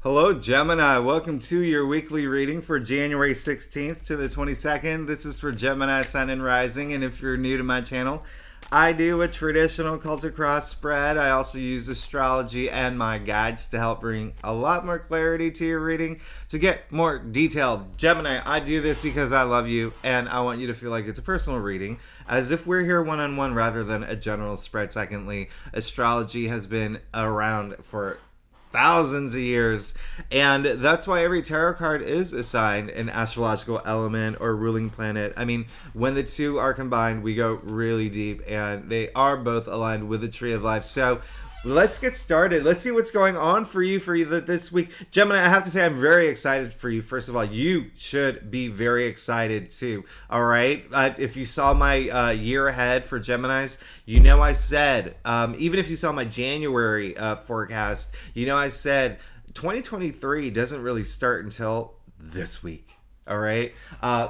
Hello, Gemini. Welcome to your weekly reading for January 16th to the 22nd. This is for Gemini, Sun, and Rising. And if you're new to my channel, I do a traditional Celtic cross spread. I also use astrology and my guides to help bring a lot more clarity to your reading. To get more detailed, Gemini, I do this because I love you and I want you to feel like it's a personal reading, as if we're here one-on-one rather than a general spread. Secondly, astrology has been around for thousands of years, and that's why every tarot card is assigned an astrological element or ruling planet. I mean, when the two are combined, we go really deep, and they are both aligned with the tree of life. So let's get started. Let's see what's going on for you this week. Gemini, I have to say I'm very excited for you. First of all, you should be very excited too. All right. If you saw my year ahead for Geminis, you know I said, even if you saw my January forecast, you know I said 2023 doesn't really start until this week. All right.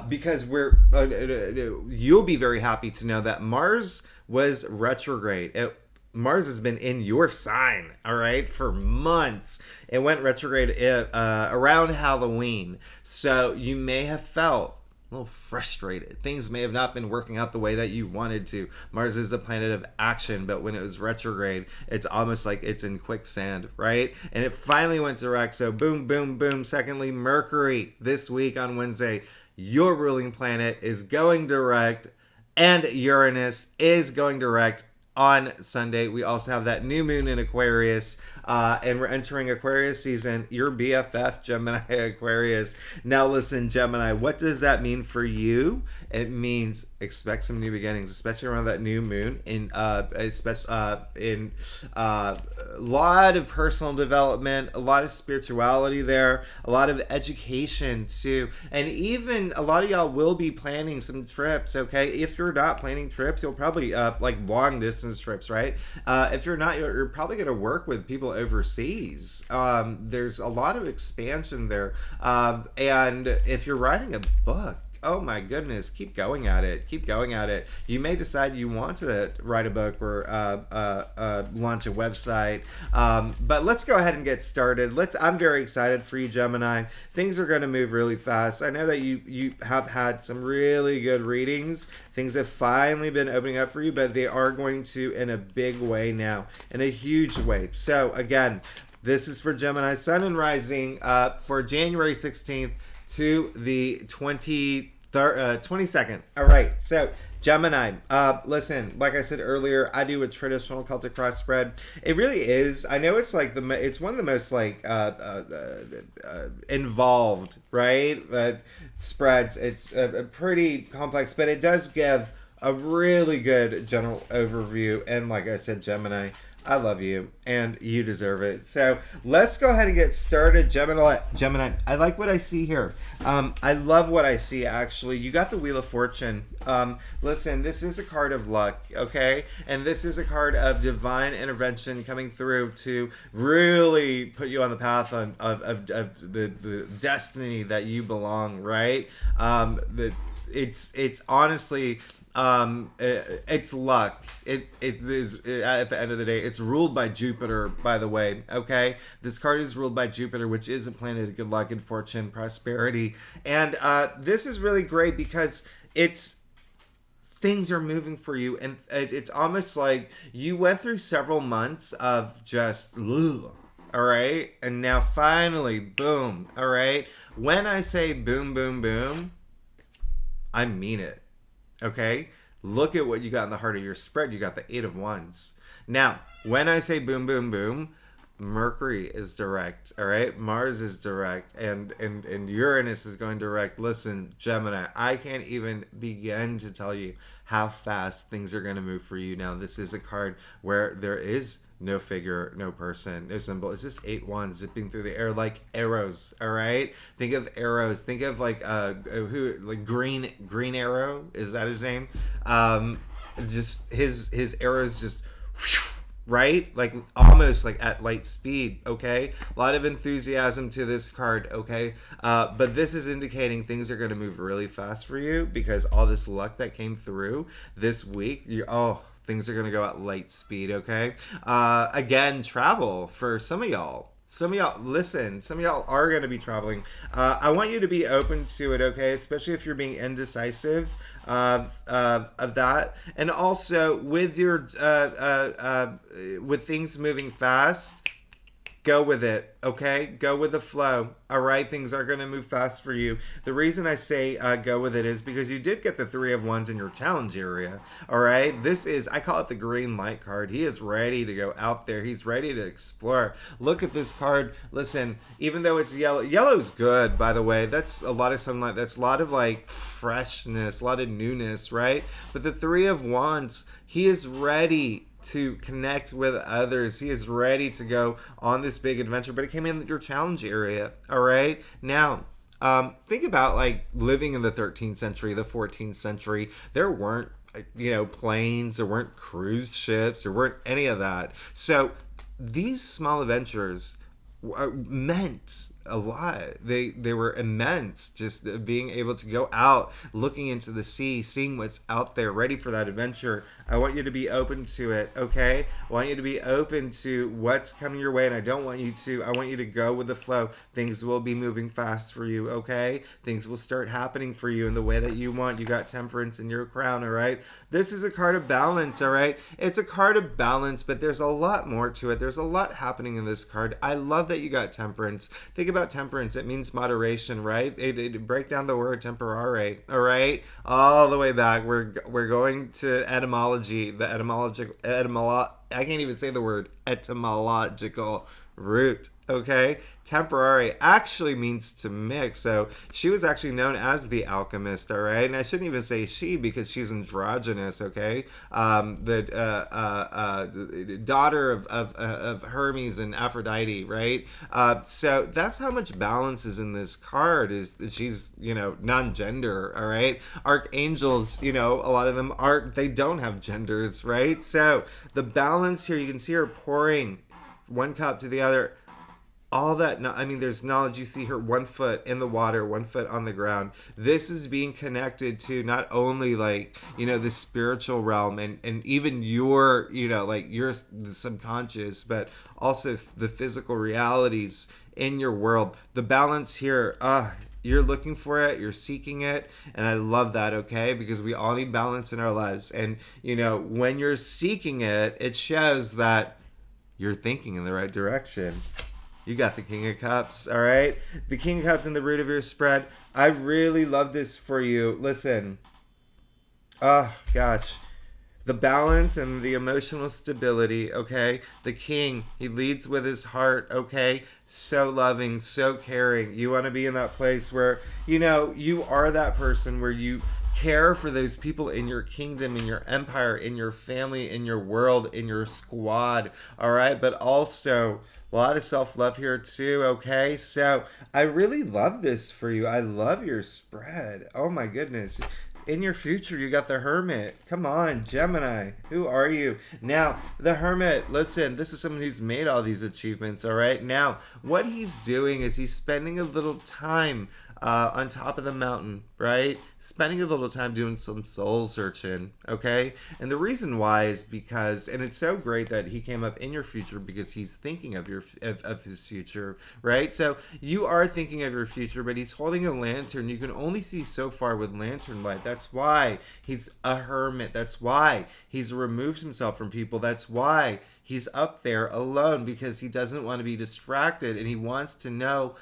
Because you'll be very happy to know that Mars was retrograde. Mars has been in your sign, all right, for months. It went retrograde around Halloween. So you may have felt a little frustrated. Things may have not been working out the way that you wanted to. Mars is the planet of action, but when it was retrograde, it's almost like it's in quicksand, right? And it finally went direct. So boom, boom, boom. Secondly, Mercury this week on Wednesday, your ruling planet is going direct, and Uranus is going direct on Sunday. We also have that new moon in Aquarius, and we're entering Aquarius season. Your BFF, Gemini Aquarius. Now listen, Gemini, what does that mean for you? It means expect some new beginnings, especially around that new moon. In a lot of personal development, a lot of spirituality there, a lot of education too, and even a lot of y'all will be planning some trips. Okay, if you're not planning trips, you'll probably like long distance trips, right? If you're not, you're probably going to work with people overseas. There's a lot of expansion there, and if you're writing a book, oh my goodness, keep going at it. Keep going at it. You may decide you want to write a book or launch a website. But let's go ahead and get started. I'm very excited for you, Gemini. Things are going to move really fast. I know that you have had some really good readings. Things have finally been opening up for you, but they are going to in a big way now, in a huge way. So again, this is for Gemini, Sun and Rising for January 16th to the 22nd. All right, so Gemini, listen, like I said earlier, I do a traditional Celtic cross spread. It really is. I know it's like it's one of the most like involved, right? Spreads. It's pretty complex, but it does give a really good general overview. And like I said, Gemini, I love you, and you deserve it. So let's go ahead and get started. Gemini, I like what I see here. I love what I see, actually. You got the Wheel of Fortune. Listen, this is a card of luck, okay? And this is a card of divine intervention coming through to really put you on the path of the destiny that you belong, right? It's honestly... it's luck. It is at the end of the day. It's ruled by Jupiter, by the way. Okay, this card is ruled by Jupiter, which is a planet of good luck and fortune, prosperity, and this is really great because things are moving for you, and it's almost like you went through several months of just all right, and now finally, boom. All right, when I say boom, boom, boom, I mean it. Okay, look at what you got in the heart of your spread. You got the 8 of Wands. Now, when I say boom, boom, boom, Mercury is direct. All right, Mars is direct, and Uranus is going direct. Listen, Gemini, I can't even begin to tell you how fast things are going to move for you. Now, this is a card where there is no figure, no person, no symbol. It's just 8 wands zipping through the air like arrows. All right. Think of arrows. Think of like Green Arrow. Is that his name? Just his arrows just right, like almost like at light speed. Okay, a lot of enthusiasm to this card. Okay, but this is indicating things are going to move really fast for you because all this luck that came through this week. Things are going to go at light speed, okay? Again, travel for some of y'all. Some of y'all, listen, some of y'all are going to be traveling. I want you to be open to it, okay? Especially if you're being indecisive of that. And also with your, with things moving fast, go with it, okay? Go with the flow, all right? Things are going to move fast for you. The reason I say go with it is because you did get the Three of Wands in your challenge area, all right? This is, I call it the green light card. He is ready to go out there. He's ready to explore. Look at this card. Listen, even though it's yellow, yellow's good, by the way. That's a lot of sunlight. That's a lot of like freshness, a lot of newness, right? But the Three of Wands, he is ready to connect with others. He is ready to go on this big adventure, but it came in your challenge area. All right. Now, think about like living in the 13th century, the 14th century. There weren't, planes, there weren't cruise ships, there weren't any of that. So these small adventures meant a lot. They were immense. Just being able to go out, looking into the sea, seeing what's out there, ready for that adventure. I want you to be open to it, okay? I want you to be open to what's coming your way, and I want you to go with the flow. Things will be moving fast for you, okay? Things will start happening for you in the way that you want. You got Temperance in your crown, all right? This is a card of balance, all right? It's a card of balance, but there's a lot more to it. There's a lot happening in this card. I love that you got Temperance. Think about temperance. It means moderation, right? It break down the word temporare, all right? All the way back. We're going to etymology, the I can't even say the word etymological root, okay? Temporary actually means to mix. So she was actually known as the alchemist, all right? And I shouldn't even say she because she's androgynous, okay? The daughter of Hermes and Aphrodite, right? So that's how much balance is in this card. Is she's non-gender, all right? Archangels, a lot of them they don't have genders, right? So the balance here, you can see her pouring one cup to the other. All that, there's knowledge. You see her 1 foot in the water, 1 foot on the ground. This is being connected to not only the spiritual realm and even your, your subconscious, but also the physical realities in your world. The balance here, you're looking for it, you're seeking it, and I love that, okay? Because we all need balance in our lives. And, when you're seeking it, it shows that you're thinking in the right direction. You got the King of Cups, all right? The King of Cups in the root of your spread. I really love this for you. Listen. Oh, gosh. The balance and the emotional stability, okay? The King, he leads with his heart, okay? So loving, so caring. You want to be in that place where, you are that person where you care for those people in your kingdom, in your empire, in your family, in your world, in your squad, all right? But also a lot of self-love here too, okay? So I really love this for you. I love your spread. Oh my goodness. In your future, you got the Hermit. Come on, Gemini. Who are you? Now, the Hermit, listen, this is someone who's made all these achievements, all right? Now, what he's doing is he's spending a little time on top of the mountain, right? Spending a little time doing some soul searching, okay? And the reason why is because, and it's so great that he came up in your future because he's thinking of his future, right? So you are thinking of your future, but he's holding a lantern. You can only see so far with lantern light. That's why he's a hermit. That's why he's removed himself from people. That's why he's up there alone, because he doesn't want to be distracted, and he wants to know,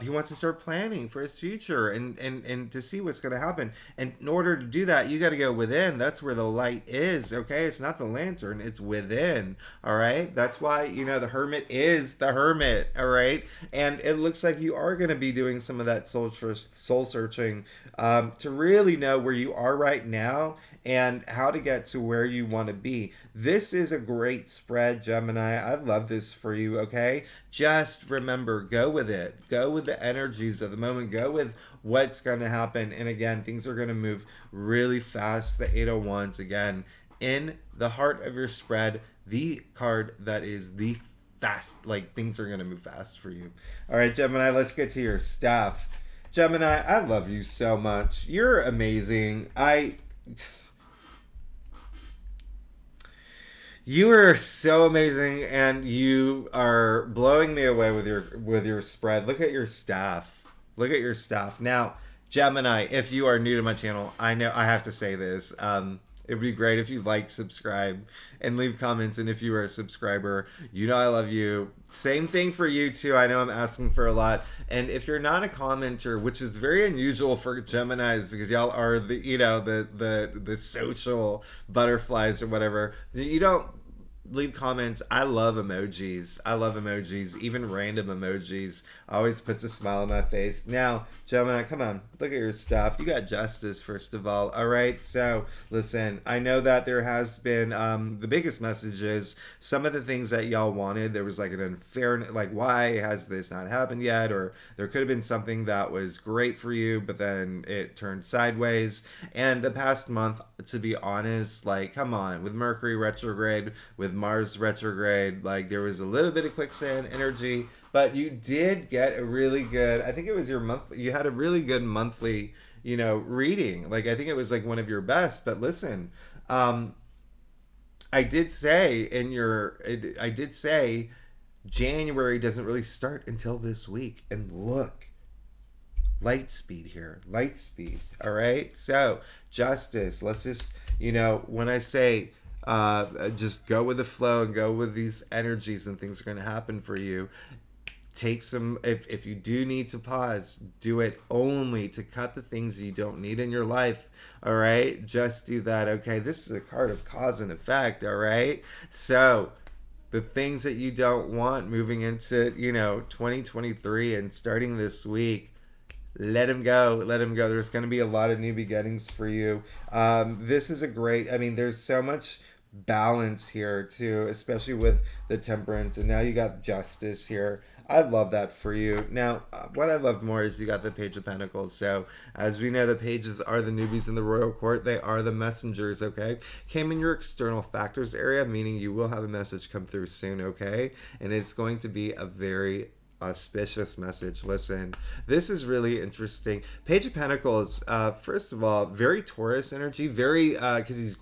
he wants to start planning for his future and to see what's going to happen. And in order to do that, you got to go within. That's where the light is, okay? It's not the lantern, it's within, all right? That's why, the hermit is the hermit, all right? And it looks like you are going to be doing some of that soul searching to really know where you are right now and how to get to where you want to be. This is a great spread, Gemini. I love this for you, okay? Just remember, go with it. Go with the energies of the moment. Go with what's going to happen. And again, things are going to move really fast. The 8 of Wands, again, in the heart of your spread, the card that is the fast, things are going to move fast for you. All right, Gemini, let's get to your staff. Gemini, I love you so much. You're amazing. You are so amazing, and you are blowing me away with your spread. Look at your staff. Look at your staff. Now, Gemini, if you are new to my channel, I know I have to say this. It would be great if you like, subscribe, and leave comments. And if you are a subscriber, you know I love you. Same thing for you too. I know I'm asking for a lot. And if you're not a commenter, which is very unusual for Geminis because y'all are the the social butterflies or whatever, you don't leave comments. I love emojis. I love emojis, even random emojis. Always puts a smile on my face. Now, Gemini, come on, look at your stuff. You got justice, first of all right? So, listen, I know that there has been, the biggest message is some of the things that y'all wanted. There was like an unfairness, like why has this not happened yet? Or there could have been something that was great for you, but then it turned sideways. And the past month, to be honest, like, come on, with Mercury retrograde, with Mars retrograde, like there was a little bit of quicksand energy, but you did get a really good, I think it was your month, you had a really good monthly, reading. Like, I think it was like one of your best. But listen, I did say I did say January doesn't really start until this week. And look, light speed here, light speed. All right. So justice, let's just, when I say, just go with the flow and go with these energies, and things are going to happen for you. Take some, if you do need to pause, do it only to cut the things you don't need in your life. All right. Just do that. Okay. This is a card of cause and effect. All right. So the things that you don't want moving into, 2023 and starting this week, let him go. Let him go. There's going to be a lot of new beginnings for you. This is a great, there's so much balance here too, especially with the temperance. And now you got justice here. I love that for you. Now, what I love more is you got the Page of Pentacles. So, as we know, the pages are the newbies in the royal court. They are the messengers, okay? Came in your external factors area, meaning you will have a message come through soon, okay? And it's going to be a very auspicious message. Listen, this is really interesting. Page of Pentacles, first of all, very Taurus energy, very, because he's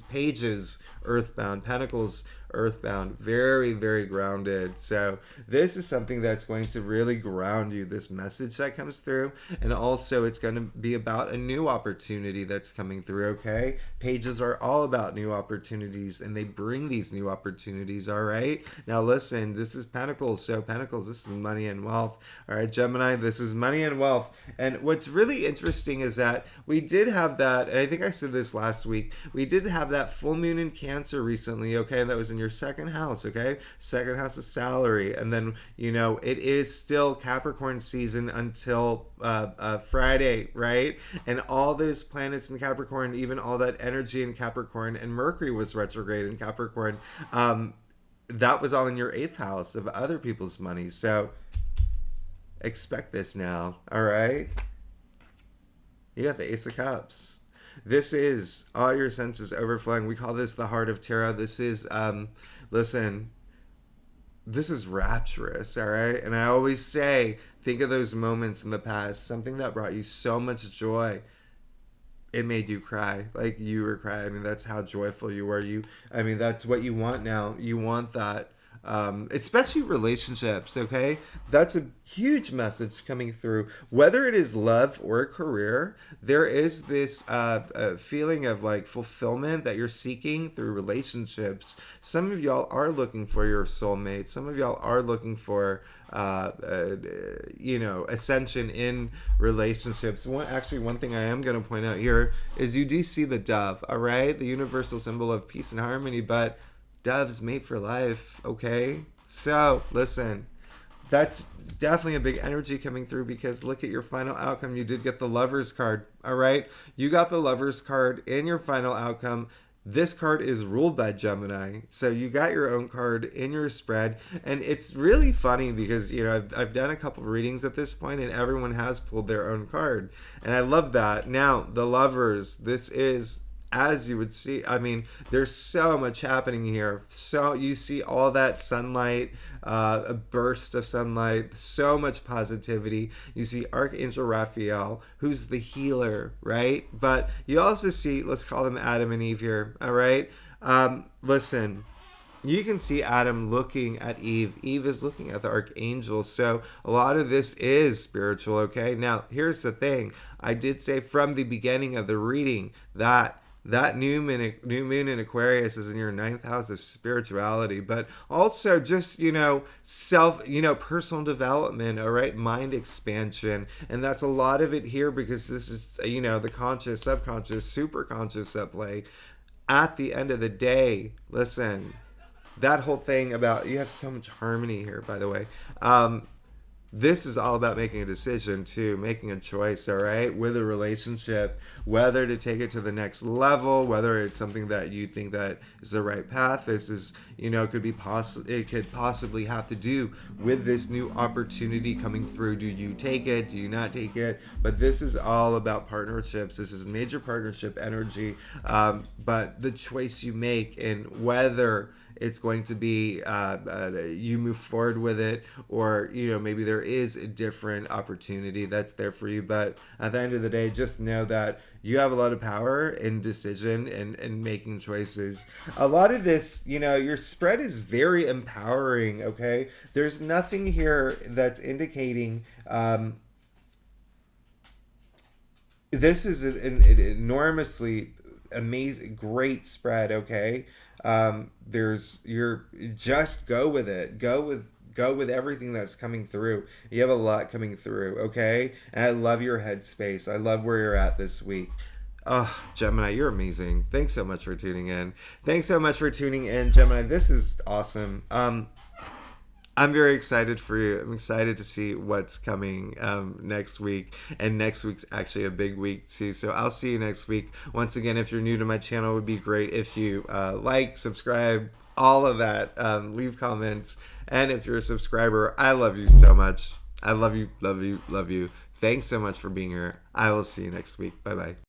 pages earthbound, Pentacles earthbound, very, very grounded. So this is something that's going to really ground you, this message that comes through. And also it's going to be about a new opportunity that's coming through, okay? Pages are all about new opportunities, and they bring these new opportunities. All right, now listen, this is Pentacles. So Pentacles, this is money and wealth. All right, Gemini, this is money and wealth. And what's really interesting is that we did have that, and I think I said this last week, we did have that full moon in Cancer recently, okay? That was in your second house, okay? Second house of salary. And then, it is still Capricorn season until Friday, right? And all those planets in Capricorn, even all that energy in Capricorn, and Mercury was retrograde in Capricorn, that was all in your 8th house of other people's money. So expect this now, all right? You got the Ace of Cups. This is all your senses overflowing. We call this the heart of Terra. This is, listen, this is rapturous, all right? And I always say, think of those moments in the past, something that brought you so much joy. It made you cry, like you were crying. That's how joyful you were. That's what you want now. You want that. Especially relationships, okay? That's a huge message coming through. Whether it is love or a career, there is this feeling of like fulfillment that you're seeking through relationships. Some of y'all are looking for your soulmate. Some of y'all are looking for ascension in relationships. One thing I am going to point out here is you do see the dove, all right? The universal symbol of peace and harmony, but doves mate for life, okay? So, listen, that's definitely a big energy coming through, because look at your final outcome. You did get the Lover's card, all right? You got the Lover's card in your final outcome. This card is ruled by Gemini, so you got your own card in your spread. And it's really funny because, I've done a couple of readings at this point, and everyone has pulled their own card. And I love that. Now, the Lovers, this is, as you would see, there's so much happening here. So you see all that sunlight, a burst of sunlight, so much positivity. You see Archangel Raphael, who's the healer, right? But you also see, let's call them Adam and Eve here, all right? Listen, you can see Adam looking at Eve. Eve is looking at the archangel. So a lot of this is spiritual, okay? Now, here's the thing. I did say from the beginning of the reading that new moon in Aquarius is in your ninth house of spirituality, but also just, personal development, all right? Mind expansion. And that's a lot of it here because this is, the conscious, subconscious, super conscious at play. At the end of the day, listen, that whole thing about you have so much harmony here, by the way. This is all about making a decision too, making a choice, all right, with a relationship, whether to take it to the next level, whether it's something that you think that is the right path. This is, it could possibly have to do with this new opportunity coming through. Do you take it? Do you not take it? But this is all about partnerships. This is major partnership energy. But the choice you make and whether it's going to be you move forward with it, or maybe there is a different opportunity that's there for you. But at the end of the day, just know that you have a lot of power in decision and making choices. A lot of this, your spread is very empowering. Okay, there's nothing here that's indicating this is an enormously amazing, great spread. Okay, you're just go with it. Go with everything that's coming through. You have a lot coming through. Okay, and I love your headspace. I love where you're at this week. Oh, Gemini, you're amazing. Thanks so much for tuning in. Gemini. This is awesome. I'm very excited for you. I'm excited to see what's coming next week. And next week's actually a big week too. So I'll see you next week. Once again, if you're new to my channel, it would be great if you like, subscribe, all of that. Leave comments. And if you're a subscriber, I love you so much. I love you, love you, love you. Thanks so much for being here. I will see you next week. Bye-bye.